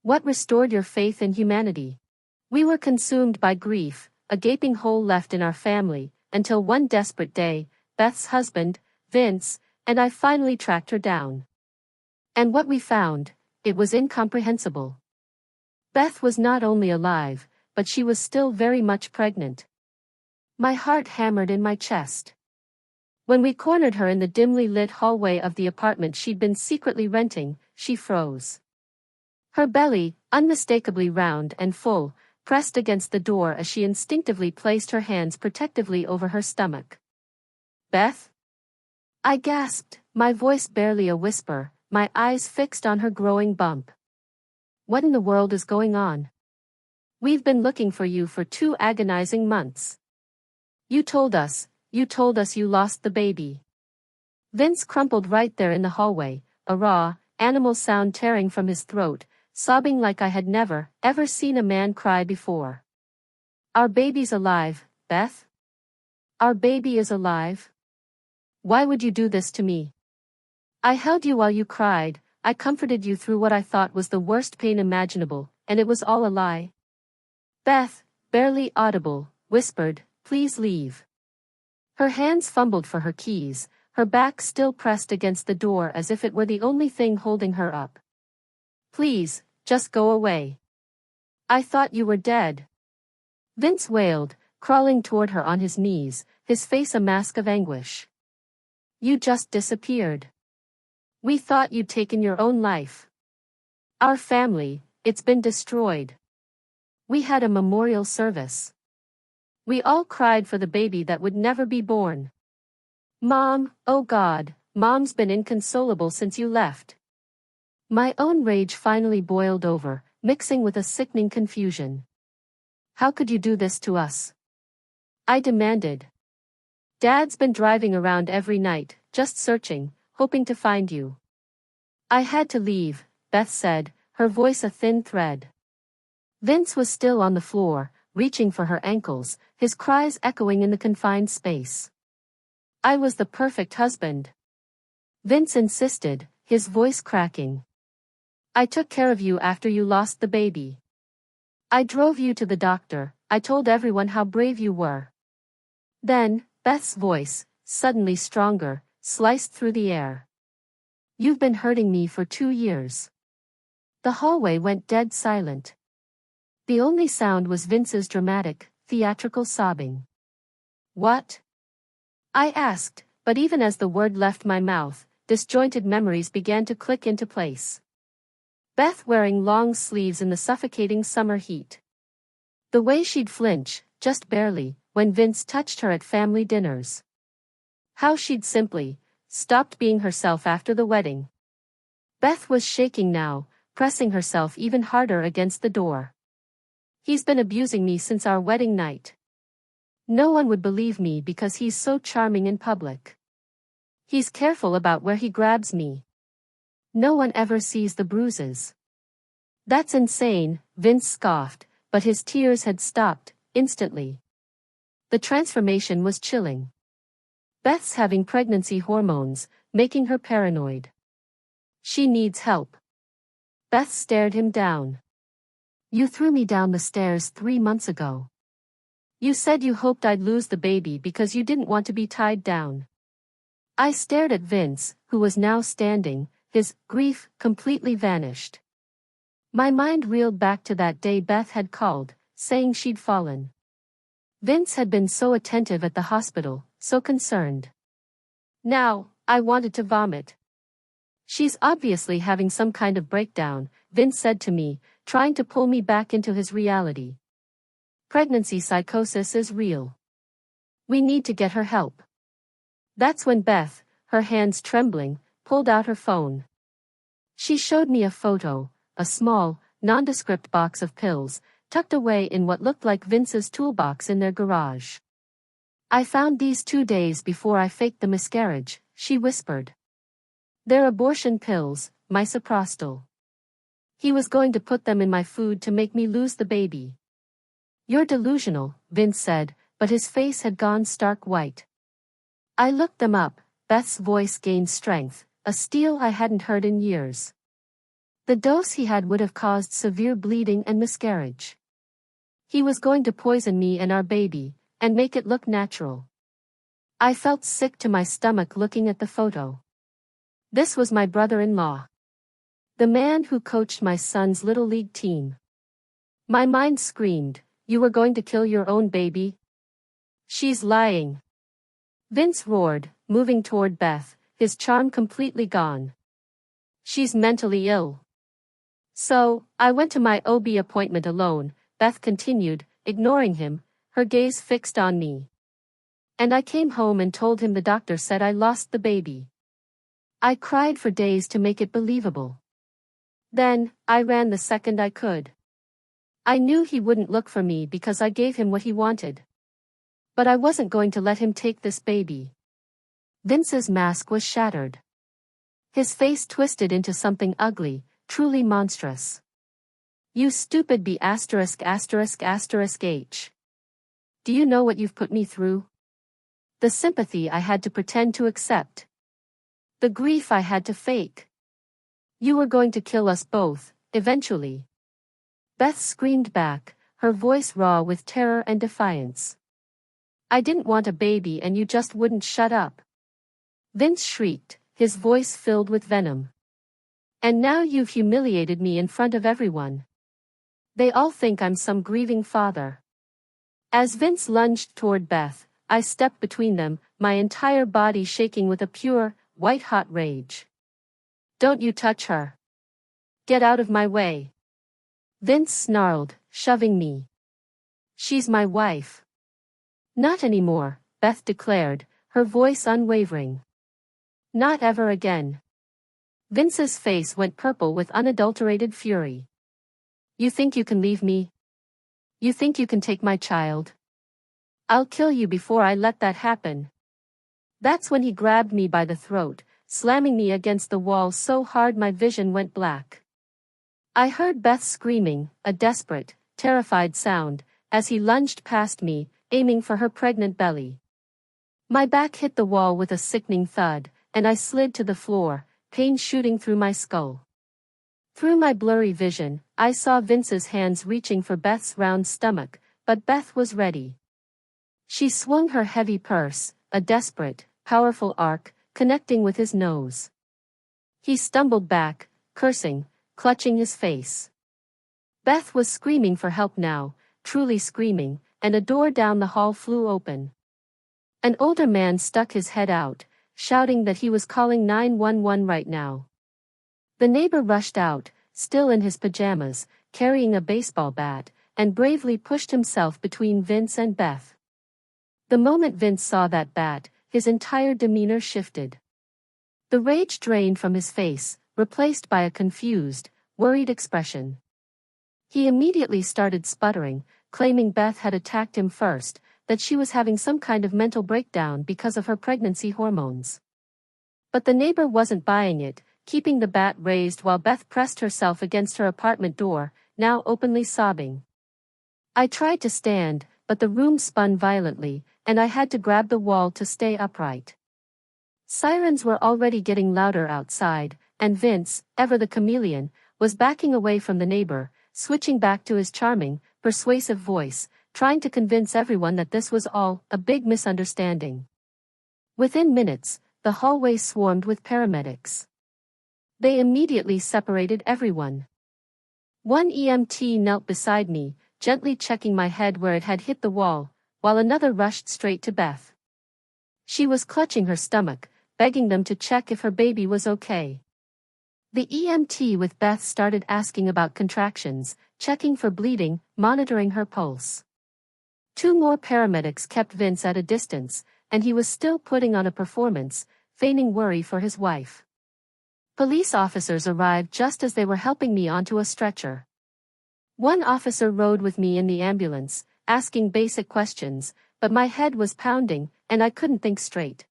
What restored your faith in humanity? We were consumed by grief, a gaping hole left in our family, until one desperate day, Beth's husband, Vince, and I finally tracked her down. And what we found, it was incomprehensible. Beth was not only alive, but she was still very much pregnant. My heart hammered in my chest. When we cornered her in the dimly lit hallway of the apartment she'd been secretly renting, she froze. Her belly, unmistakably round and full, pressed against the door as she instinctively placed her hands protectively over her stomach. "Beth?" I gasped, my voice barely a whisper, my eyes fixed on her growing bump. "What in the world is going on? We've been looking for you for 2 agonizing months. You told us you lost the baby." Vince crumpled right there in the hallway, a raw, animal sound tearing from his throat, sobbing like I had never, ever seen a man cry before. "Our baby's alive, Beth. Our baby is alive. Why would you do this to me? I held you while you cried, I comforted you through what I thought was the worst pain imaginable, and it was all a lie." Beth, barely audible, whispered, "Please leave." Her hands fumbled for her keys, her back still pressed against the door as if it were the only thing holding her up. "Please, just go away. I thought you were dead." Vince wailed, crawling toward her on his knees, his face a mask of anguish. "You just disappeared. We thought you'd taken your own life. Our family, it's been destroyed. We had a memorial service. We all cried for the baby that would never be born. Mom, oh God, Mom's been inconsolable since you left." My own rage finally boiled over, mixing with a sickening confusion. "How could you do this to us?" I demanded. "Dad's been driving around every night, just searching, hoping to find you." "I had to leave," Beth said, her voice a thin thread. Vince was still on the floor, reaching for her ankles, his cries echoing in the confined space. "I was the perfect husband," Vince insisted, his voice cracking. "I took care of you after you lost the baby. I drove you to the doctor, I told everyone how brave you were." Then, Beth's voice, suddenly stronger, sliced through the air. "You've been hurting me for 2 years." The hallway went dead silent. The only sound was Vince's dramatic, theatrical sobbing. "What?" I asked, but even as the word left my mouth, disjointed memories began to click into place. Beth wearing long sleeves in the suffocating summer heat. The way she'd flinch, just barely, when Vince touched her at family dinners. How she'd simply stopped being herself after the wedding. Beth was shaking now, pressing herself even harder against the door. "He's been abusing me since our wedding night. No one would believe me because he's so charming in public. He's careful about where he grabs me. No one ever sees the bruises." "That's insane," Vince scoffed, but his tears had stopped, instantly. The transformation was chilling. Beth's having pregnancy hormones, making her paranoid. She needs help. Beth stared him down. "You threw me down the stairs 3 months ago. You said you hoped I'd lose the baby because you didn't want to be tied down." I stared at Vince, who was now standing, his grief completely vanished. My mind reeled back to that day Beth had called, saying she'd fallen. Vince had been so attentive at the hospital, so concerned. Now, I wanted to vomit. "She's obviously having some kind of breakdown," Vince said to me, trying to pull me back into his reality. "Pregnancy psychosis is real. We need to get her help." That's when Beth, her hands trembling, pulled out her phone. She showed me a photo, a small, nondescript box of pills, tucked away in what looked like Vince's toolbox in their garage. "I found these 2 days before I faked the miscarriage," she whispered. "They're abortion pills, misoprostol. He was going to put them in my food to make me lose the baby." "You're delusional," Vince said, but his face had gone stark white. I looked them up, Beth's voice gained strength, a steel I hadn't heard in years. The dose he had would have caused severe bleeding and miscarriage. He was going to poison me and our baby, and make it look natural. I felt sick to my stomach looking at the photo. This was my brother-in-law. The man who coached my son's little league team. My mind screamed, "You were going to kill your own baby?" "She's lying." Vince roared, moving toward Beth, his charm completely gone. "She's mentally ill." "So, I went to my OB appointment alone," Beth continued, ignoring him, her gaze fixed on me. "And I came home and told him the doctor said I lost the baby. I cried for days to make it believable. Then, I ran the second I could. I knew he wouldn't look for me because I gave him what he wanted. But I wasn't going to let him take this baby." Vince's mask was shattered. His face twisted into something ugly, truly monstrous. "You stupid B*********H. Do you know what you've put me through? The sympathy I had to pretend to accept. The grief I had to fake. You were going to kill us both, eventually." Beth screamed back, her voice raw with terror and defiance. "I didn't want a baby and you just wouldn't shut up." Vince shrieked, his voice filled with venom. "And now you've humiliated me in front of everyone. They all think I'm some grieving father." As Vince lunged toward Beth, I stepped between them, my entire body shaking with a pure, white-hot rage. "Don't you touch her. Get out of my way." Vince snarled, shoving me. "She's my wife." "Not anymore," Beth declared, her voice unwavering. "Not ever again." Vince's face went purple with unadulterated fury. "You think you can leave me? You think you can take my child? I'll kill you before I let that happen." That's when he grabbed me by the throat, slamming me against the wall so hard my vision went black. I heard Beth screaming, a desperate, terrified sound, as he lunged past me, aiming for her pregnant belly. My back hit the wall with a sickening thud, and I slid to the floor, pain shooting through my skull. Through my blurry vision, I saw Vince's hands reaching for Beth's round stomach, but Beth was ready. She swung her heavy purse, a desperate, powerful arc, connecting with his nose. He stumbled back, cursing, clutching his face. Beth was screaming for help now, truly screaming, and a door down the hall flew open. An older man stuck his head out, shouting that he was calling 911 right now. The neighbor rushed out, still in his pajamas, carrying a baseball bat, and bravely pushed himself between Vince and Beth. The moment Vince saw that bat, his entire demeanor shifted. The rage drained from his face, replaced by a confused, worried expression. He immediately started sputtering, claiming Beth had attacked him first, that she was having some kind of mental breakdown because of her pregnancy hormones. But the neighbor wasn't buying it, keeping the bat raised while Beth pressed herself against her apartment door, now openly sobbing. I tried to stand, but the room spun violently, and I had to grab the wall to stay upright. Sirens were already getting louder outside, and Vince, ever the chameleon, was backing away from the neighbor, switching back to his charming, persuasive voice, trying to convince everyone that this was all a big misunderstanding. Within minutes, the hallway swarmed with paramedics. They immediately separated everyone. One EMT knelt beside me, gently checking my head where it had hit the wall, while another rushed straight to Beth. She was clutching her stomach, begging them to check if her baby was okay. The EMT with Beth started asking about contractions, checking for bleeding, monitoring her pulse. Two more paramedics kept Vince at a distance, and he was still putting on a performance, feigning worry for his wife. Police officers arrived just as they were helping me onto a stretcher. One officer rode with me in the ambulance, asking basic questions, but my head was pounding, and I couldn't think straight.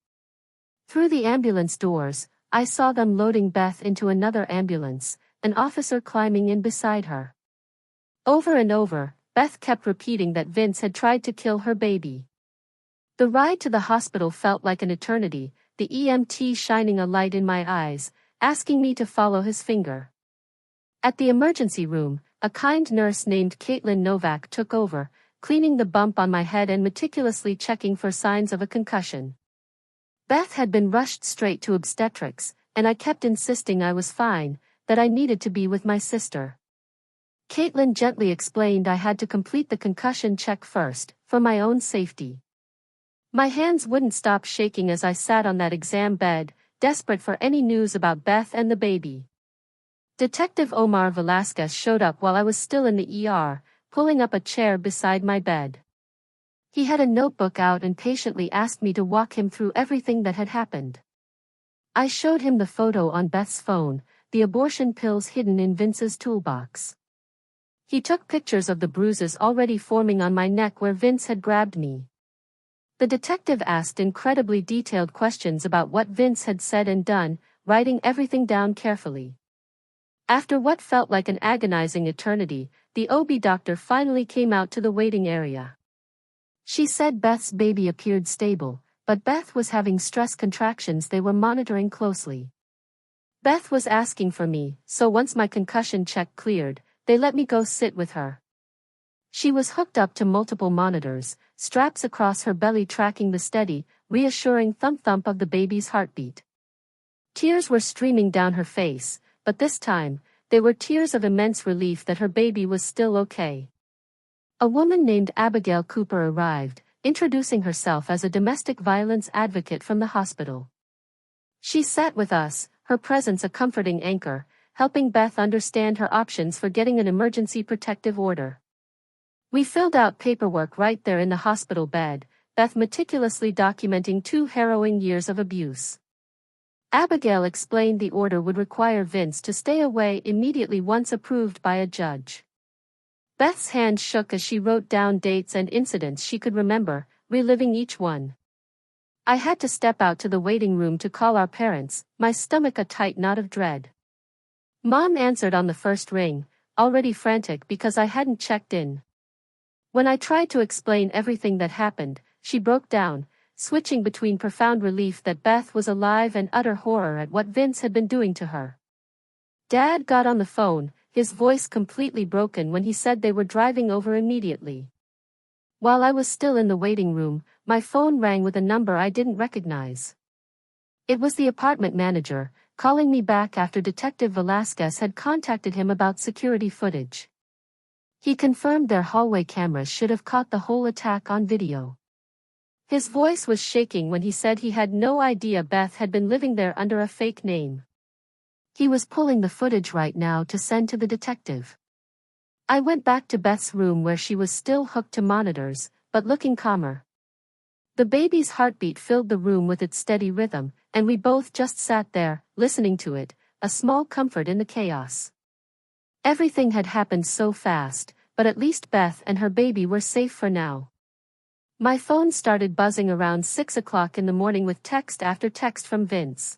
Through the ambulance doors, I saw them loading Beth into another ambulance, an officer climbing in beside her. Over and over, Beth kept repeating that Vince had tried to kill her baby. The ride to the hospital felt like an eternity, the EMT shining a light in my eyes, asking me to follow his finger. At the emergency room, a kind nurse named Caitlin Novak took over, cleaning the bump on my head and meticulously checking for signs of a concussion. Beth had been rushed straight to obstetrics, and I kept insisting I was fine, that I needed to be with my sister. Caitlin gently explained I had to complete the concussion check first, for my own safety. My hands wouldn't stop shaking as I sat on that exam bed, desperate for any news about Beth and the baby. Detective Omar Velasquez showed up while I was still in the ER, pulling up a chair beside my bed. He had a notebook out and patiently asked me to walk him through everything that had happened. I showed him the photo on Beth's phone, the abortion pills hidden in Vince's toolbox. He took pictures of the bruises already forming on my neck where Vince had grabbed me. The detective asked incredibly detailed questions about what Vince had said and done, writing everything down carefully. After what felt like an agonizing eternity, the OB doctor finally came out to the waiting area. She said Beth's baby appeared stable, but Beth was having stress contractions they were monitoring closely. Beth was asking for me, so once my concussion check cleared, they let me go sit with her. She was hooked up to multiple monitors, straps across her belly tracking the steady, reassuring thump-thump of the baby's heartbeat. Tears were streaming down her face, but this time, they were tears of immense relief that her baby was still okay. A woman named Abigail Cooper arrived, introducing herself as a domestic violence advocate from the hospital. She sat with us, her presence a comforting anchor, helping Beth understand her options for getting an emergency protective order. We filled out paperwork right there in the hospital bed, Beth meticulously documenting 2 harrowing years of abuse. Abigail explained the order would require Vince to stay away immediately once approved by a judge. Beth's hand shook as she wrote down dates and incidents she could remember, reliving each one. I had to step out to the waiting room to call our parents, my stomach a tight knot of dread. Mom answered on the first ring, already frantic because I hadn't checked in. When I tried to explain everything that happened, she broke down, switching between profound relief that Beth was alive and utter horror at what Vince had been doing to her. Dad got on the phone, his voice completely broken when he said they were driving over immediately. While I was still in the waiting room, my phone rang with a number I didn't recognize. It was the apartment manager, calling me back after Detective Velasquez had contacted him about security footage. He confirmed their hallway cameras should have caught the whole attack on video. His voice was shaking when he said he had no idea Beth had been living there under a fake name. He was pulling the footage right now to send to the detective. I went back to Beth's room where she was still hooked to monitors, but looking calmer. The baby's heartbeat filled the room with its steady rhythm, and we both just sat there, listening to it, a small comfort in the chaos. Everything had happened so fast, but at least Beth and her baby were safe for now. My phone started buzzing around 6 o'clock in the morning with text after text from Vince.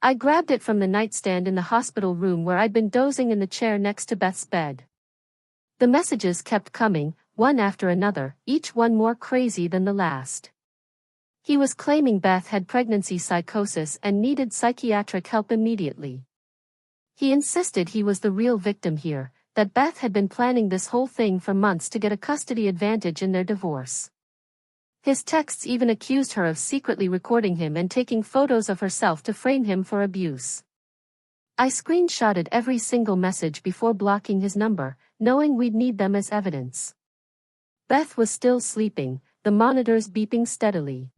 I grabbed it from the nightstand in the hospital room where I'd been dozing in the chair next to Beth's bed. The messages kept coming, one after another, each one more crazy than the last. He was claiming Beth had pregnancy psychosis and needed psychiatric help immediately. He insisted he was the real victim here, that Beth had been planning this whole thing for months to get a custody advantage in their divorce. His texts even accused her of secretly recording him and taking photos of herself to frame him for abuse. I screenshotted every single message before blocking his number, knowing we'd need them as evidence. Beth was still sleeping, the monitors beeping steadily.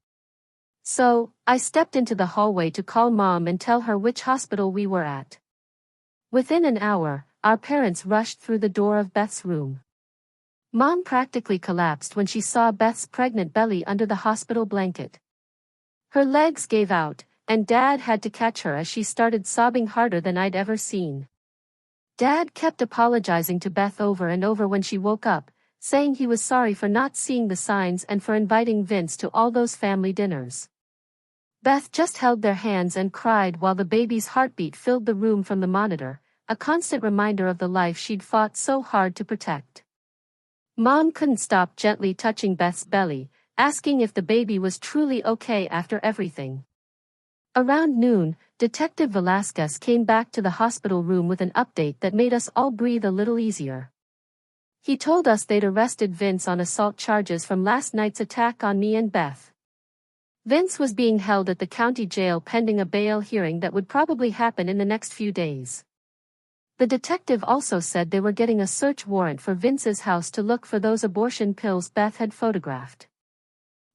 So, I stepped into the hallway to call Mom and tell her which hospital we were at. Within an hour, our parents rushed through the door of Beth's room. Mom practically collapsed when she saw Beth's pregnant belly under the hospital blanket. Her legs gave out, and Dad had to catch her as she started sobbing harder than I'd ever seen. Dad kept apologizing to Beth over and over when she woke up, saying he was sorry for not seeing the signs and for inviting Vince to all those family dinners. Beth just held their hands and cried while the baby's heartbeat filled the room from the monitor, a constant reminder of the life she'd fought so hard to protect. Mom couldn't stop gently touching Beth's belly, asking if the baby was truly okay after everything. Around noon, Detective Velasquez came back to the hospital room with an update that made us all breathe a little easier. He told us they'd arrested Vince on assault charges from last night's attack on me and Beth. Vince was being held at the county jail pending a bail hearing that would probably happen in the next few days. The detective also said they were getting a search warrant for Vince's house to look for those abortion pills Beth had photographed.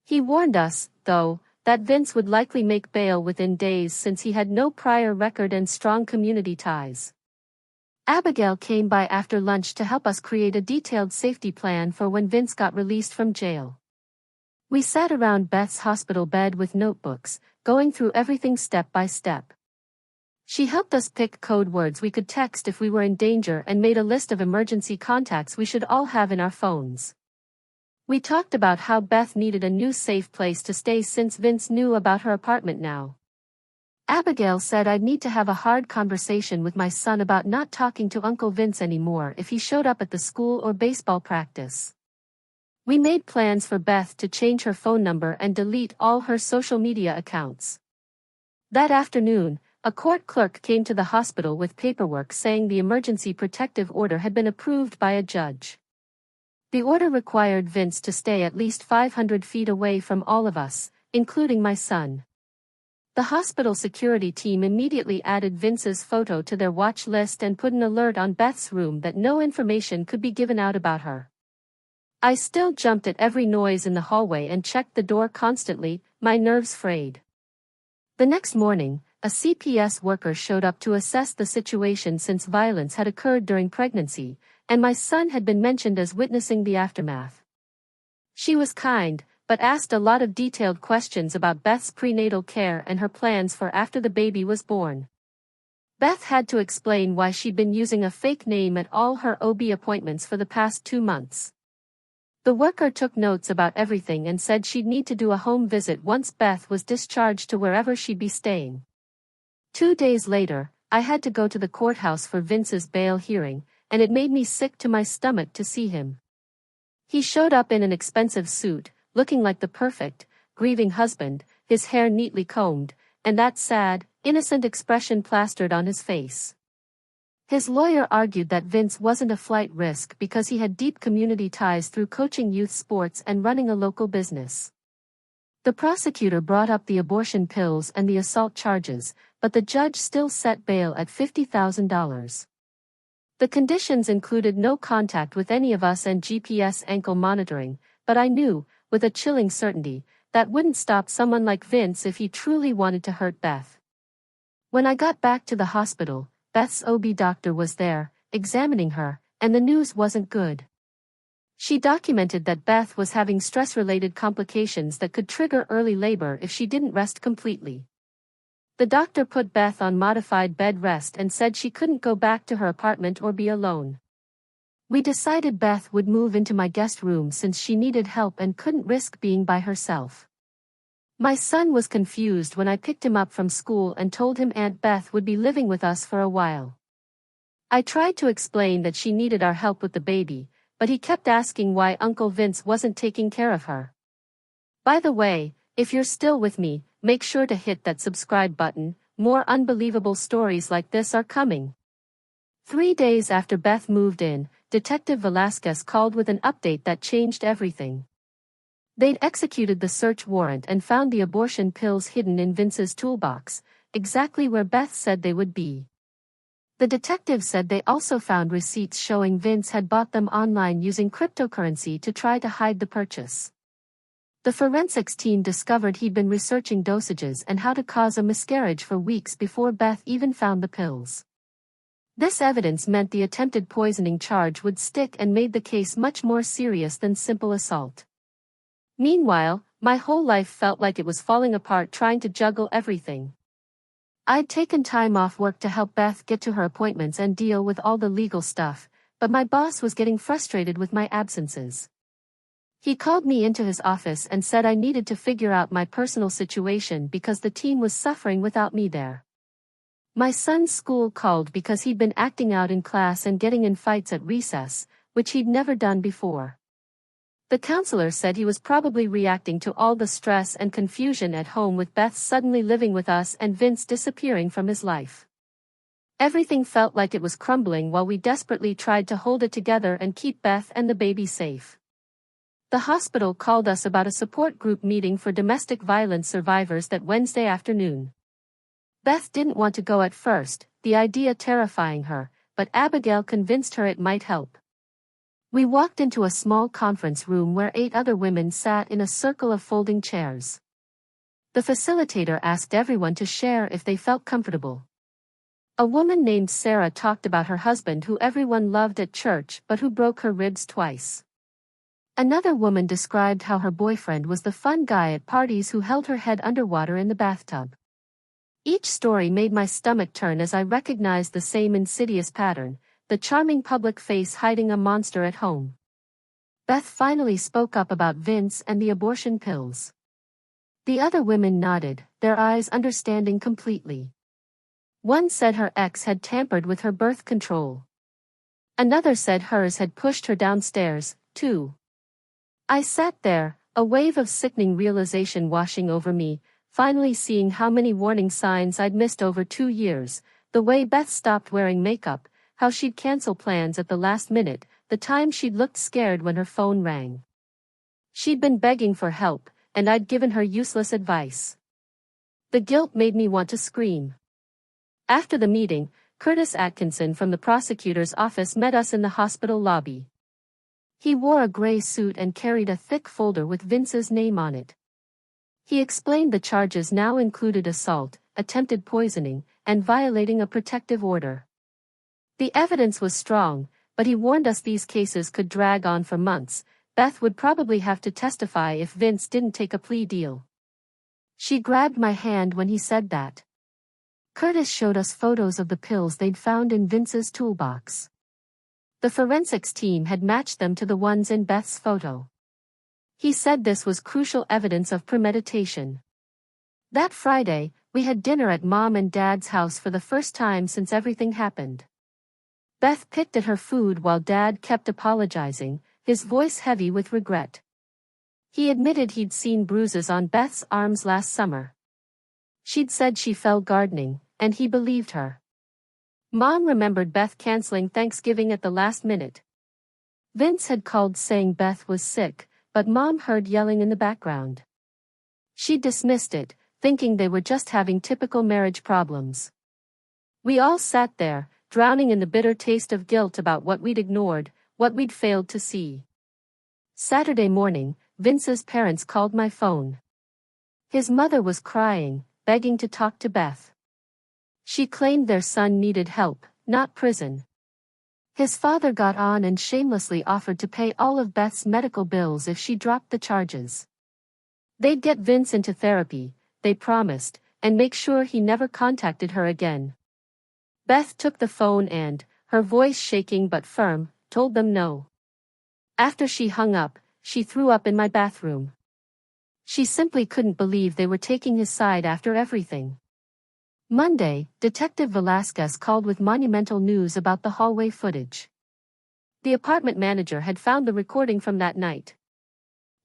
He warned us, though, that Vince would likely make bail within days since he had no prior record and strong community ties. Abigail came by after lunch to help us create a detailed safety plan for when Vince got released from jail. We sat around Beth's hospital bed with notebooks, going through everything step by step. She helped us pick code words we could text if we were in danger and made a list of emergency contacts we should all have in our phones. We talked about how Beth needed a new safe place to stay since Vince knew about her apartment now. Abigail said I'd need to have a hard conversation with my son about not talking to Uncle Vince anymore if he showed up at the school or baseball practice. We made plans for Beth to change her phone number and delete all her social media accounts. That afternoon, a court clerk came to the hospital with paperwork saying the emergency protective order had been approved by a judge. The order required Vince to stay at least 500 feet away from all of us, including my son. The hospital security team immediately added Vince's photo to their watch list and put an alert on Beth's room that no information could be given out about her. I still jumped at every noise in the hallway and checked the door constantly, my nerves frayed. The next morning, a CPS worker showed up to assess the situation since violence had occurred during pregnancy, and my son had been mentioned as witnessing the aftermath. She was kind, but asked a lot of detailed questions about Beth's prenatal care and her plans for after the baby was born. Beth had to explain why she'd been using a fake name at all her OB appointments for the past 2 months. The worker took notes about everything and said she'd need to do a home visit once Beth was discharged to wherever she'd be staying. 2 days later, I had to go to the courthouse for Vince's bail hearing, and it made me sick to my stomach to see him. He showed up in an expensive suit, looking like the perfect, grieving husband, his hair neatly combed, and that sad, innocent expression plastered on his face. His lawyer argued that Vince wasn't a flight risk because he had deep community ties through coaching youth sports and running a local business. The prosecutor brought up the abortion pills and the assault charges, but the judge still set bail at $50,000. The conditions included no contact with any of us and GPS ankle monitoring, but I knew, with a chilling certainty, that wouldn't stop someone like Vince if he truly wanted to hurt Beth. When I got back to the hospital, Beth's OB doctor was there, examining her, and the news wasn't good. She documented that Beth was having stress-related complications that could trigger early labor if she didn't rest completely. The doctor put Beth on modified bed rest and said she couldn't go back to her apartment or be alone. We decided Beth would move into my guest room since she needed help and couldn't risk being by herself. My son was confused when I picked him up from school and told him Aunt Beth would be living with us for a while. I tried to explain that she needed our help with the baby, but he kept asking why Uncle Vince wasn't taking care of her. By the way, if you're still with me, make sure to hit that subscribe button. More unbelievable stories like this are coming. 3 days after Beth moved in, Detective Velasquez called with an update that changed everything. They'd executed the search warrant and found the abortion pills hidden in Vince's toolbox, exactly where Beth said they would be. The detective said they also found receipts showing Vince had bought them online using cryptocurrency to try to hide the purchase. The forensics team discovered he'd been researching dosages and how to cause a miscarriage for weeks before Beth even found the pills. This evidence meant the attempted poisoning charge would stick and made the case much more serious than simple assault. Meanwhile, my whole life felt like it was falling apart trying to juggle everything. I'd taken time off work to help Beth get to her appointments and deal with all the legal stuff, but my boss was getting frustrated with my absences. He called me into his office and said I needed to figure out my personal situation because the team was suffering without me there. My son's school called because he'd been acting out in class and getting in fights at recess, which he'd never done before. The counselor said he was probably reacting to all the stress and confusion at home with Beth suddenly living with us and Vince disappearing from his life. Everything felt like it was crumbling while we desperately tried to hold it together and keep Beth and the baby safe. The hospital called us about a support group meeting for domestic violence survivors that Wednesday afternoon. Beth didn't want to go at first, the idea terrifying her, but Abigail convinced her it might help. We walked into a small conference room where 8 other women sat in a circle of folding chairs. The facilitator asked everyone to share if they felt comfortable. A woman named Sarah talked about her husband who everyone loved at church but who broke her ribs twice. Another woman described how her boyfriend was the fun guy at parties who held her head underwater in the bathtub. Each story made my stomach turn as I recognized the same insidious pattern, the charming public face hiding a monster at home. Beth finally spoke up about Vince and the abortion pills. The other women nodded, their eyes understanding completely. One said her ex had tampered with her birth control. Another said hers had pushed her downstairs, too. I sat there, a wave of sickening realization washing over me, finally seeing how many warning signs I'd missed over 2 years, the way Beth stopped wearing makeup, how she'd cancel plans at the last minute, the time she'd looked scared when her phone rang. She'd been begging for help, and I'd given her useless advice. The guilt made me want to scream. After the meeting, Curtis Atkinson from the prosecutor's office met us in the hospital lobby. He wore a gray suit and carried a thick folder with Vince's name on it. He explained the charges now included assault, attempted poisoning, and violating a protective order. The evidence was strong, but he warned us these cases could drag on for months. Beth would probably have to testify if Vince didn't take a plea deal. She grabbed my hand when he said that. Curtis showed us photos of the pills they'd found in Vince's toolbox. The forensics team had matched them to the ones in Beth's photo. He said this was crucial evidence of premeditation. That Friday, we had dinner at Mom and Dad's house for the first time since everything happened. Beth picked at her food while Dad kept apologizing, his voice heavy with regret. He admitted he'd seen bruises on Beth's arms last summer. She'd said she fell gardening, and he believed her. Mom remembered Beth canceling Thanksgiving at the last minute. Vince had called saying Beth was sick, but Mom heard yelling in the background. She dismissed it, thinking they were just having typical marriage problems. We all sat there, drowning in the bitter taste of guilt about what we'd ignored, what we'd failed to see. Saturday morning, Vince's parents called my phone. His mother was crying, begging to talk to Beth. She claimed their son needed help, not prison. His father got on and shamelessly offered to pay all of Beth's medical bills if she dropped the charges. They'd get Vince into therapy, they promised, and make sure he never contacted her again. Beth took the phone and, her voice shaking but firm, told them no. After she hung up, she threw up in my bathroom. She simply couldn't believe they were taking his side after everything. Monday, Detective Velasquez called with monumental news about the hallway footage. The apartment manager had found the recording from that night.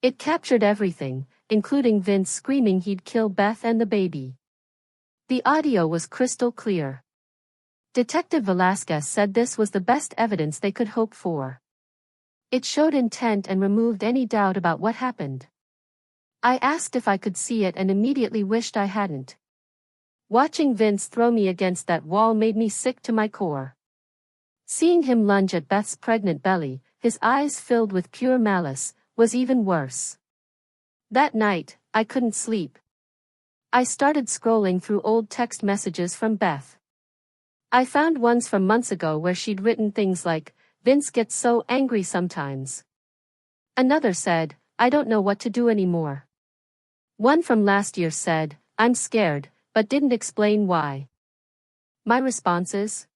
It captured everything, including Vince screaming he'd kill Beth and the baby. The audio was crystal clear. Detective Velasquez said this was the best evidence they could hope for. It showed intent and removed any doubt about what happened. I asked if I could see it and immediately wished I hadn't. Watching Vince throw me against that wall made me sick to my core. Seeing him lunge at Beth's pregnant belly, his eyes filled with pure malice, was even worse. That night, I couldn't sleep. I started scrolling through old text messages from Beth. I found ones from months ago where she'd written things like, "Vince gets so angry sometimes." Another said, "I don't know what to do anymore." One from last year said, "I'm scared," but didn't explain why. My responses?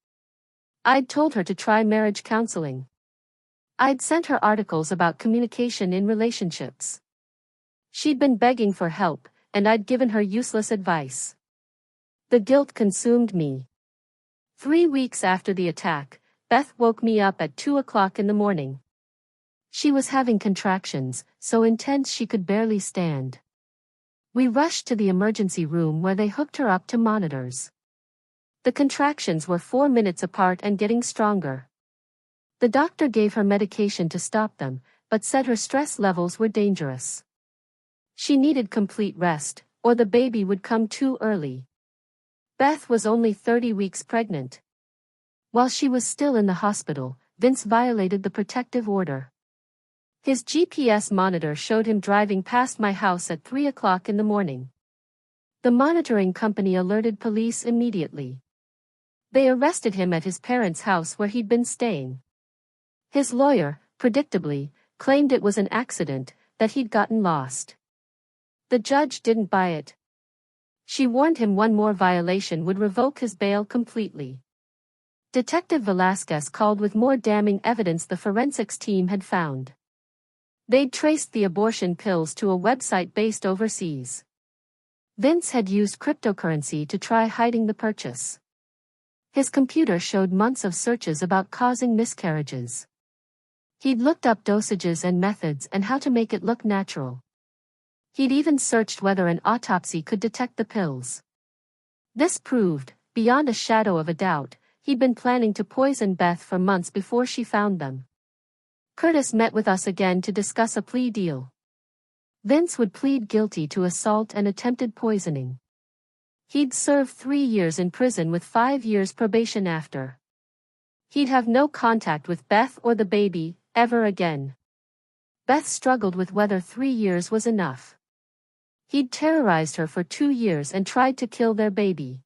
I'd told her to try marriage counseling. I'd sent her articles about communication in relationships. She'd been begging for help, and I'd given her useless advice. The guilt consumed me. 3 weeks after the attack, Beth woke me up at 2 o'clock in the morning. She was having contractions, so intense she could barely stand. We rushed to the emergency room where they hooked her up to monitors. The contractions were 4 minutes apart and getting stronger. The doctor gave her medication to stop them, but said her stress levels were dangerous. She needed complete rest, or the baby would come too early. Beth was only 30 weeks pregnant. While she was still in the hospital, Vince violated the protective order. His GPS monitor showed him driving past my house at 3 o'clock in the morning. The monitoring company alerted police immediately. They arrested him at his parents' house where he'd been staying. His lawyer, predictably, claimed it was an accident, that he'd gotten lost. The judge didn't buy it. She warned him one more violation would revoke his bail completely. Detective Velasquez called with more damning evidence the forensics team had found. They'd traced the abortion pills to a website based overseas. Vince had used cryptocurrency to try hiding the purchase. His computer showed months of searches about causing miscarriages. He'd looked up dosages and methods and how to make it look natural. He'd even searched whether an autopsy could detect the pills. This proved, beyond a shadow of a doubt, he'd been planning to poison Beth for months before she found them. Curtis met with us again to discuss a plea deal. Vince would plead guilty to assault and attempted poisoning. He'd serve 3 years in prison with 5 years probation after. He'd have no contact with Beth or the baby, ever again. Beth struggled with whether 3 years was enough. He'd terrorized her for 2 years and tried to kill their baby.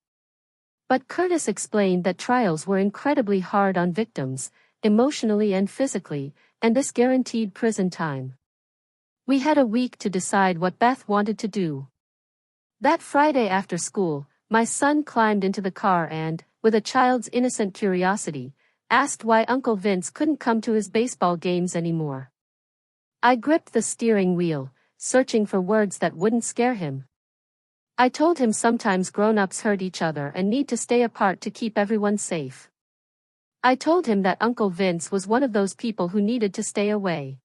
But Curtis explained that trials were incredibly hard on victims, emotionally and physically, and this guaranteed prison time. We had a week to decide what Beth wanted to do. That Friday after school, my son climbed into the car and, with a child's innocent curiosity, asked why Uncle Vince couldn't come to his baseball games anymore. I gripped the steering wheel, searching for words that wouldn't scare him. I told him sometimes grown-ups hurt each other and need to stay apart to keep everyone safe. I told him that Uncle Vince was one of those people who needed to stay away.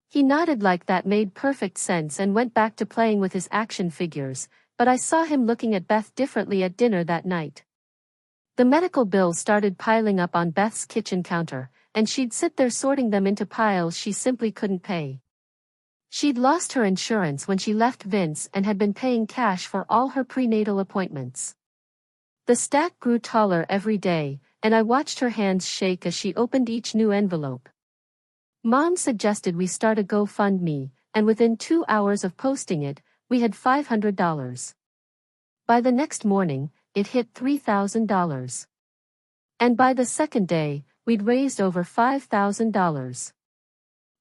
He nodded like that made perfect sense and went back to playing with his action figures, but I saw him looking at Beth differently at dinner that night. The medical bills started piling up on Beth's kitchen counter, and she'd sit there sorting them into piles she simply couldn't pay. She'd lost her insurance when she left Vince and had been paying cash for all her prenatal appointments. The stack grew taller every day, and I watched her hands shake as she opened each new envelope. Mom suggested we start a GoFundMe, and within 2 hours of posting it, we had $500. By the next morning, it hit $3,000. And by the second day, we'd raised over $5,000.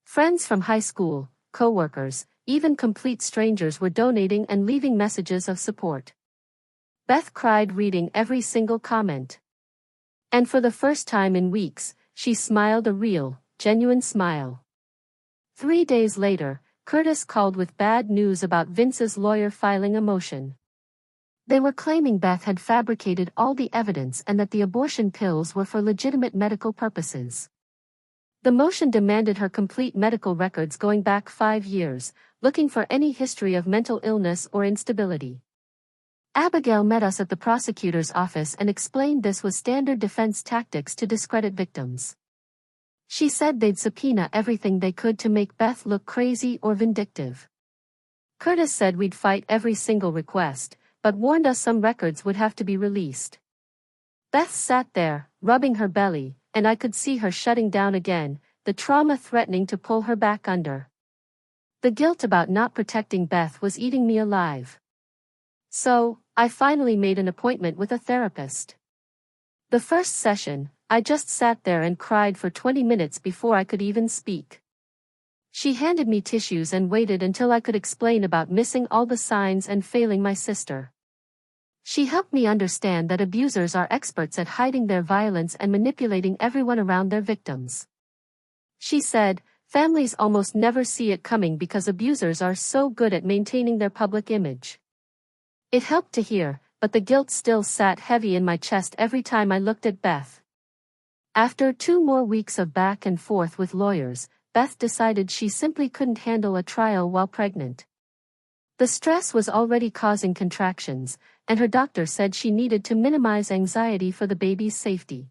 Friends from high school, co-workers, even complete strangers were donating and leaving messages of support. Beth cried reading every single comment. And for the first time in weeks, she smiled a real, genuine smile. 3 days later, Curtis called with bad news about Vince's lawyer filing a motion. They were claiming Beth had fabricated all the evidence and that the abortion pills were for legitimate medical purposes. The motion demanded her complete medical records going back 5 years, looking for any history of mental illness or instability. Abigail met us at the prosecutor's office and explained this was standard defense tactics to discredit victims. She said they'd subpoena everything they could to make Beth look crazy or vindictive. Curtis said we'd fight every single request, but warned us some records would have to be released. Beth sat there, rubbing her belly, and I could see her shutting down again, the trauma threatening to pull her back under. The guilt about not protecting Beth was eating me alive. So, I finally made an appointment with a therapist. The first session, I just sat there and cried for 20 minutes before I could even speak. She handed me tissues and waited until I could explain about missing all the signs and failing my sister. She helped me understand that abusers are experts at hiding their violence and manipulating everyone around their victims. She said, families almost never see it coming because abusers are so good at maintaining their public image. It helped to hear, but the guilt still sat heavy in my chest every time I looked at Beth. After 2 more weeks of back and forth with lawyers, Beth decided she simply couldn't handle a trial while pregnant. The stress was already causing contractions, and her doctor said she needed to minimize anxiety for the baby's safety.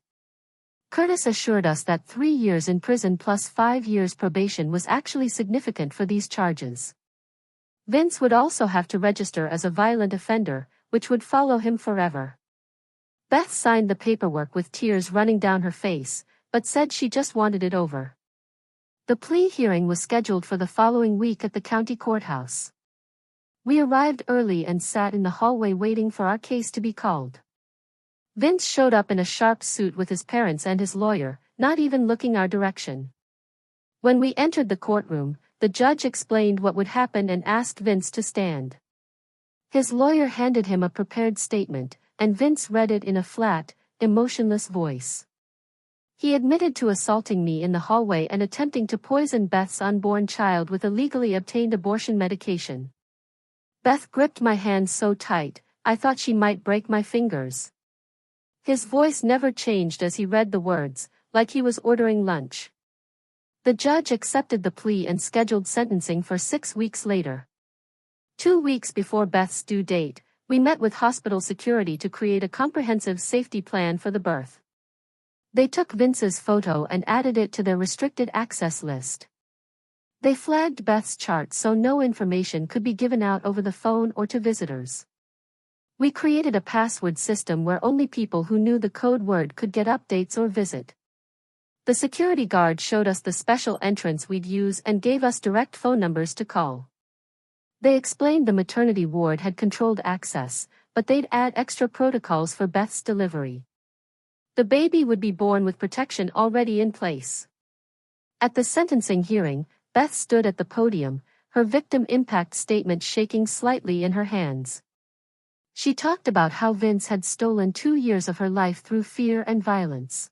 Curtis assured us that 3 years in prison plus 5 years probation was actually significant for these charges. Vince would also have to register as a violent offender, which would follow him forever. Beth signed the paperwork with tears running down her face, but said she just wanted it over. The plea hearing was scheduled for the following week at the county courthouse. We arrived early and sat in the hallway waiting for our case to be called. Vince showed up in a sharp suit with his parents and his lawyer, not even looking our direction. When we entered the courtroom, the judge explained what would happen and asked Vince to stand. His lawyer handed him a prepared statement, and Vince read it in a flat, emotionless voice. He admitted to assaulting me in the hallway and attempting to poison Beth's unborn child with illegally obtained abortion medication. Beth gripped my hands so tight, I thought she might break my fingers. His voice never changed as he read the words, like he was ordering lunch. The judge accepted the plea and scheduled sentencing for 6 weeks later. 2 weeks before Beth's due date, we met with hospital security to create a comprehensive safety plan for the birth. They took Vince's photo and added it to their restricted access list. They flagged Beth's chart so no information could be given out over the phone or to visitors. We created a password system where only people who knew the code word could get updates or visit. The security guard showed us the special entrance we'd use and gave us direct phone numbers to call. They explained the maternity ward had controlled access, but they'd add extra protocols for Beth's delivery. The baby would be born with protection already in place. At the sentencing hearing, Beth stood at the podium, her victim impact statement shaking slightly in her hands. She talked about how Vince had stolen 2 years of her life through fear and violence.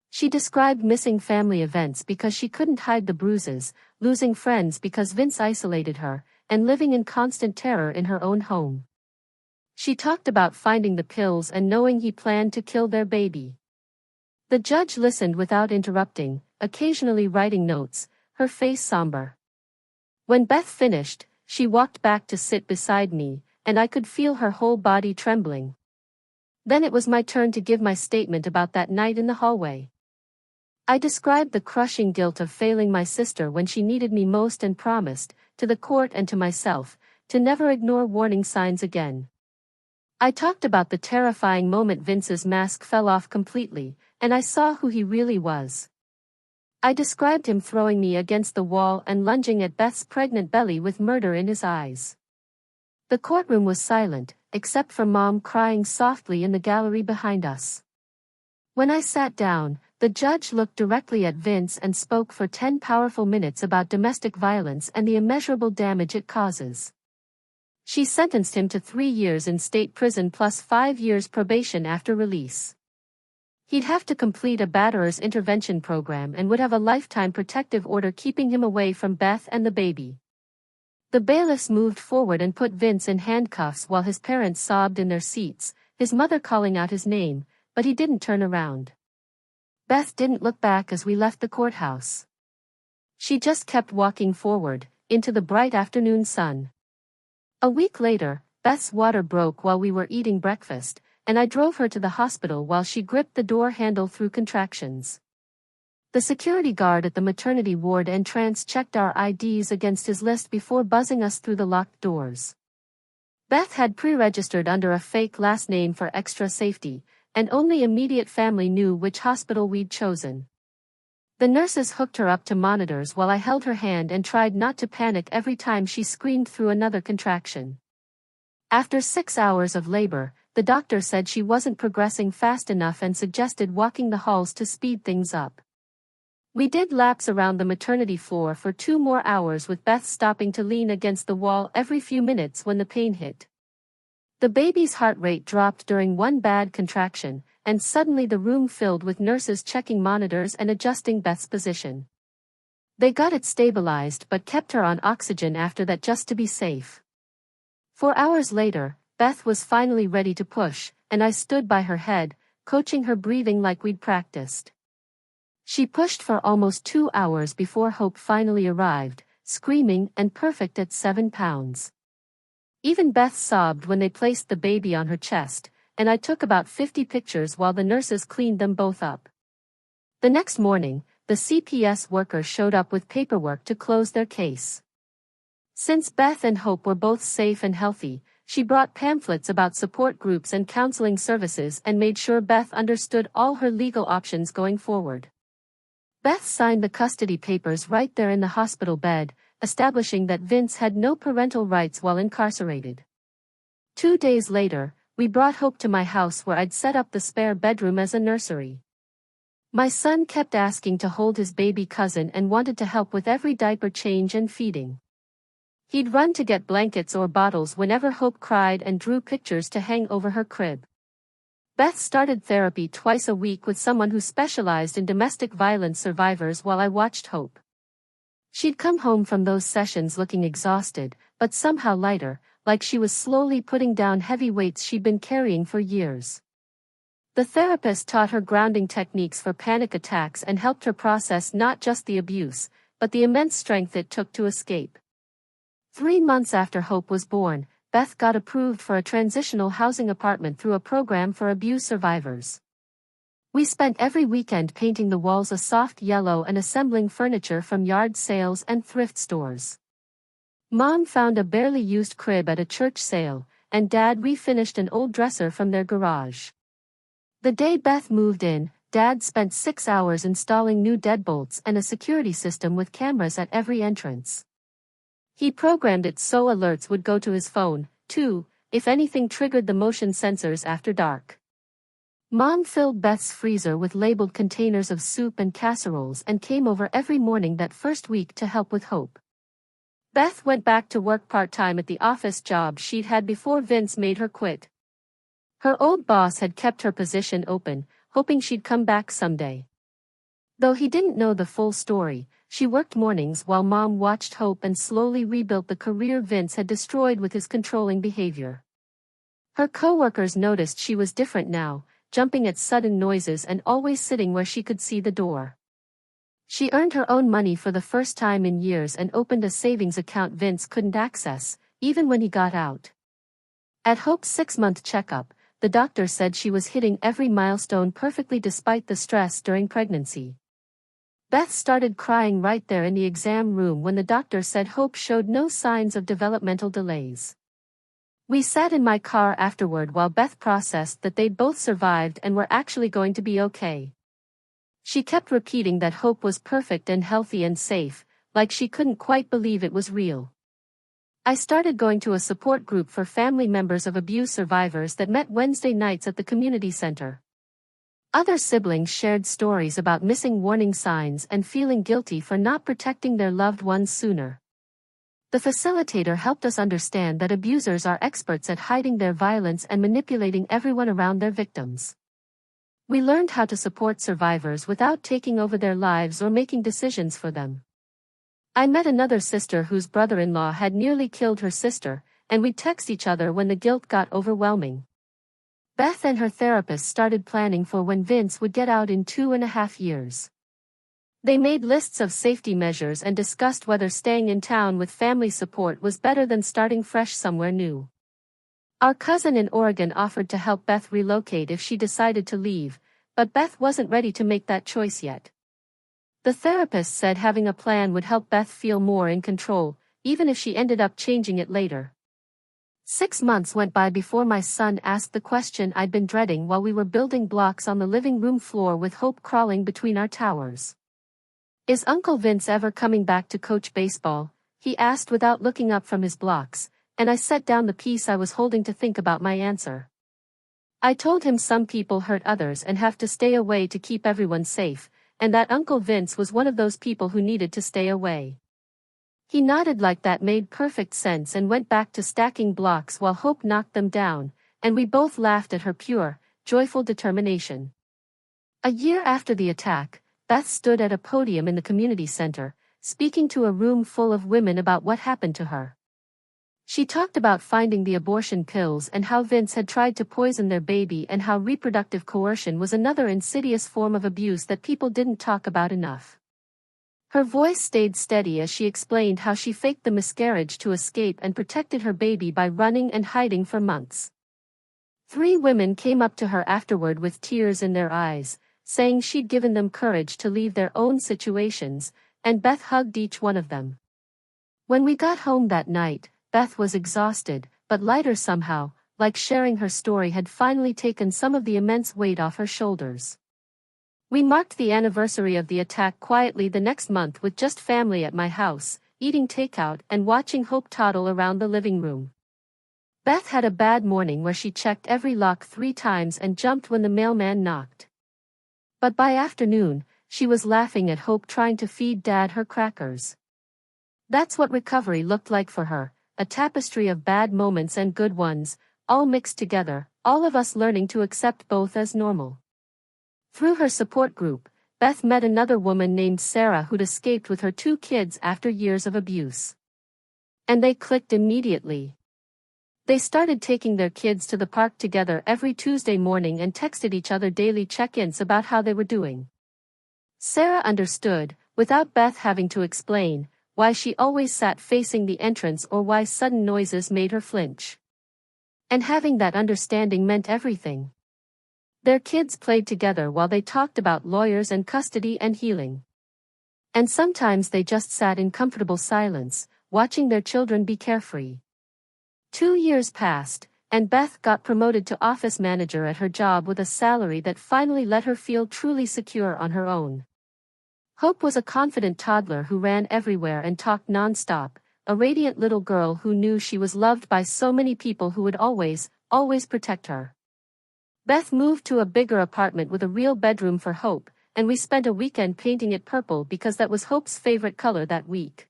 She described missing family events because she couldn't hide the bruises, losing friends because Vince isolated her, and living in constant terror in her own home. She talked about finding the pills and knowing he planned to kill their baby. The judge listened without interrupting, occasionally writing notes, her face somber. When Beth finished, she walked back to sit beside me, and I could feel her whole body trembling. Then it was my turn to give my statement about that night in the hallway. I described the crushing guilt of failing my sister when she needed me most and promised, to the court and to myself, to never ignore warning signs again. I talked about the terrifying moment Vince's mask fell off completely, and I saw who he really was. I described him throwing me against the wall and lunging at Beth's pregnant belly with murder in his eyes. The courtroom was silent, except for Mom crying softly in the gallery behind us. When I sat down, the judge looked directly at Vince and spoke for 10 powerful minutes about domestic violence and the immeasurable damage it causes. She sentenced him to 3 years in state prison plus 5 years probation after release. He'd have to complete a batterer's intervention program and would have a lifetime protective order keeping him away from Beth and the baby. The bailiffs moved forward and put Vince in handcuffs while his parents sobbed in their seats, his mother calling out his name, but he didn't turn around. Beth didn't look back as we left the courthouse. She just kept walking forward, into the bright afternoon sun. A week later, Beth's water broke while we were eating breakfast, and I drove her to the hospital while she gripped the door handle through contractions. The security guard at the maternity ward entrance checked our IDs against his list before buzzing us through the locked doors. Beth had pre-registered under a fake last name for extra safety, and only immediate family knew which hospital we'd chosen. The nurses hooked her up to monitors while I held her hand and tried not to panic every time she screamed through another contraction. After 6 hours of labor, the doctor said she wasn't progressing fast enough and suggested walking the halls to speed things up. We did laps around the maternity floor for 2 more hours with Beth stopping to lean against the wall every few minutes when the pain hit. The baby's heart rate dropped during one bad contraction, and suddenly the room filled with nurses checking monitors and adjusting Beth's position. They got it stabilized but kept her on oxygen after that just to be safe. 4 hours later, Beth was finally ready to push, and I stood by her head, coaching her breathing like we'd practiced. She pushed for almost 2 hours before Hope finally arrived, screaming and perfect at 7 pounds. Even Beth sobbed when they placed the baby on her chest, and I took about 50 pictures while the nurses cleaned them both up. The next morning, the CPS worker showed up with paperwork to close their case. Since Beth and Hope were both safe and healthy, she brought pamphlets about support groups and counseling services and made sure Beth understood all her legal options going forward. Beth signed the custody papers right there in the hospital bed, establishing that Vince had no parental rights while incarcerated. 2 days later, we brought Hope to my house where I'd set up the spare bedroom as a nursery. My son kept asking to hold his baby cousin and wanted to help with every diaper change and feeding. He'd run to get blankets or bottles whenever Hope cried and drew pictures to hang over her crib. Beth started therapy twice a week with someone who specialized in domestic violence survivors while I watched Hope. She'd come home from those sessions looking exhausted, but somehow lighter, like she was slowly putting down heavy weights she'd been carrying for years. The therapist taught her grounding techniques for panic attacks and helped her process not just the abuse, but the immense strength it took to escape. 3 months after Hope was born, Beth got approved for a transitional housing apartment through a program for abuse survivors. We spent every weekend painting the walls a soft yellow and assembling furniture from yard sales and thrift stores. Mom found a barely used crib at a church sale, and Dad refinished an old dresser from their garage. The day Beth moved in, Dad spent 6 hours installing new deadbolts and a security system with cameras at every entrance. He programmed it so alerts would go to his phone, too, if anything triggered the motion sensors after dark. Mom filled Beth's freezer with labeled containers of soup and casseroles and came over every morning that first week to help with Hope. Beth went back to work part-time at the office job she'd had before Vince made her quit. Her old boss had kept her position open, hoping she'd come back someday. Though he didn't know the full story, she worked mornings while Mom watched Hope and slowly rebuilt the career Vince had destroyed with his controlling behavior. Her coworkers noticed she was different now, jumping at sudden noises and always sitting where she could see the door. She earned her own money for the first time in years and opened a savings account Vince couldn't access, even when he got out. At Hope's 6-month checkup, the doctor said she was hitting every milestone perfectly despite the stress during pregnancy. Beth started crying right there in the exam room when the doctor said Hope showed no signs of developmental delays. We sat in my car afterward while Beth processed that they'd both survived and were actually going to be okay. She kept repeating that Hope was perfect and healthy and safe, like she couldn't quite believe it was real. I started going to a support group for family members of abuse survivors that met Wednesday nights at the community center. Other siblings shared stories about missing warning signs and feeling guilty for not protecting their loved ones sooner. The facilitator helped us understand that abusers are experts at hiding their violence and manipulating everyone around their victims. We learned how to support survivors without taking over their lives or making decisions for them. I met another sister whose brother-in-law had nearly killed her sister, and we'd text each other when the guilt got overwhelming. Beth and her therapist started planning for when Vince would get out in 2.5 years. They made lists of safety measures and discussed whether staying in town with family support was better than starting fresh somewhere new. Our cousin in Oregon offered to help Beth relocate if she decided to leave, but Beth wasn't ready to make that choice yet. The therapist said having a plan would help Beth feel more in control, even if she ended up changing it later. 6 months went by before my son asked the question I'd been dreading while we were building blocks on the living room floor with Hope crawling between our towers. "Is Uncle Vince ever coming back to coach baseball?" he asked without looking up from his blocks, and I set down the piece I was holding to think about my answer. I told him some people hurt others and have to stay away to keep everyone safe, and that Uncle Vince was one of those people who needed to stay away. He nodded like that made perfect sense and went back to stacking blocks while Hope knocked them down, and we both laughed at her pure, joyful determination. A year after the attack, Beth stood at a podium in the community center, speaking to a room full of women about what happened to her. She talked about finding the abortion pills and how Vince had tried to poison their baby and how reproductive coercion was another insidious form of abuse that people didn't talk about enough. Her voice stayed steady as she explained how she faked the miscarriage to escape and protected her baby by running and hiding for months. 3 women came up to her afterward with tears in their eyes, saying she'd given them courage to leave their own situations, and Beth hugged each one of them. When we got home that night, Beth was exhausted, but lighter somehow, like sharing her story had finally taken some of the immense weight off her shoulders. We marked the anniversary of the attack quietly the next month with just family at my house, eating takeout and watching Hope toddle around the living room. Beth had a bad morning where she checked every lock 3 times and jumped when the mailman knocked. But by afternoon, she was laughing at Hope trying to feed Dad her crackers. That's what recovery looked like for her, a tapestry of bad moments and good ones, all mixed together, all of us learning to accept both as normal. Through her support group, Beth met another woman named Sarah who'd escaped with her 2 kids after years of abuse. And they clicked immediately. They started taking their kids to the park together every Tuesday morning and texted each other daily check-ins about how they were doing. Sarah understood, without Beth having to explain, why she always sat facing the entrance or why sudden noises made her flinch. And having that understanding meant everything. Their kids played together while they talked about lawyers and custody and healing. And sometimes they just sat in comfortable silence, watching their children be carefree. 2 years passed, and Beth got promoted to office manager at her job with a salary that finally let her feel truly secure on her own. Hope was a confident toddler who ran everywhere and talked non-stop, a radiant little girl who knew she was loved by so many people who would always protect her. Beth moved to a bigger apartment with a real bedroom for Hope, and we spent a weekend painting it purple because that was Hope's favorite color that week.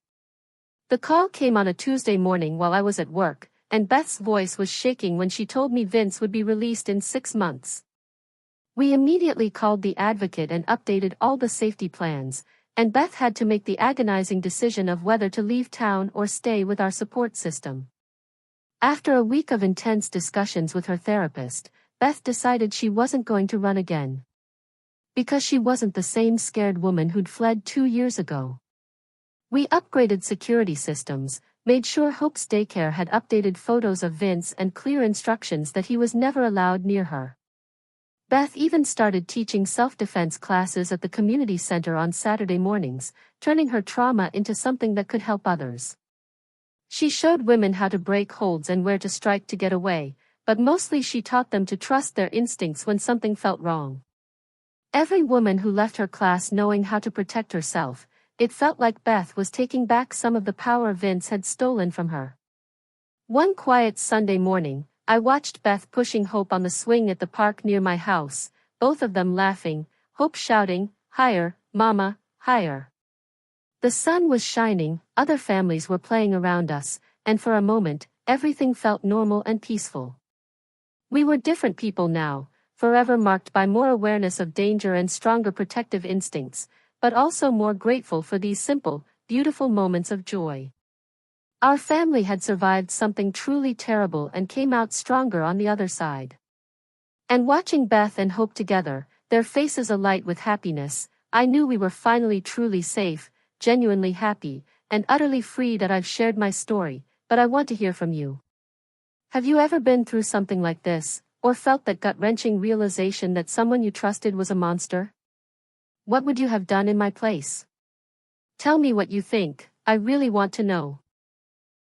The call came on a Tuesday morning while I was at work, and Beth's voice was shaking when she told me Vince would be released in 6 months. We immediately called the advocate and updated all the safety plans, and Beth had to make the agonizing decision of whether to leave town or stay with our support system. After a week of intense discussions with her therapist, Beth decided she wasn't going to run again. Because she wasn't the same scared woman who'd fled 2 years ago. We upgraded security systems, made sure Hope's daycare had updated photos of Vince and clear instructions that he was never allowed near her. Beth even started teaching self-defense classes at the community center on Saturday mornings, turning her trauma into something that could help others. She showed women how to break holds and where to strike to get away, but mostly she taught them to trust their instincts when something felt wrong. Every woman who left her class knowing how to protect herself, it felt like Beth was taking back some of the power Vince had stolen from her. One quiet Sunday morning, I watched Beth pushing Hope on the swing at the park near my house, both of them laughing, Hope shouting, "Higher, Mama, higher." The sun was shining, other families were playing around us, and for a moment, everything felt normal and peaceful. We were different people now, forever marked by more awareness of danger and stronger protective instincts, but also more grateful for these simple, beautiful moments of joy. Our family had survived something truly terrible and came out stronger on the other side. And watching Beth and Hope together, their faces alight with happiness, I knew we were finally truly safe, genuinely happy, and utterly free. That I've shared my story, but I want to hear from you. Have you ever been through something like this, or felt that gut-wrenching realization that someone you trusted was a monster? What would you have done in my place? Tell me what you think, I really want to know.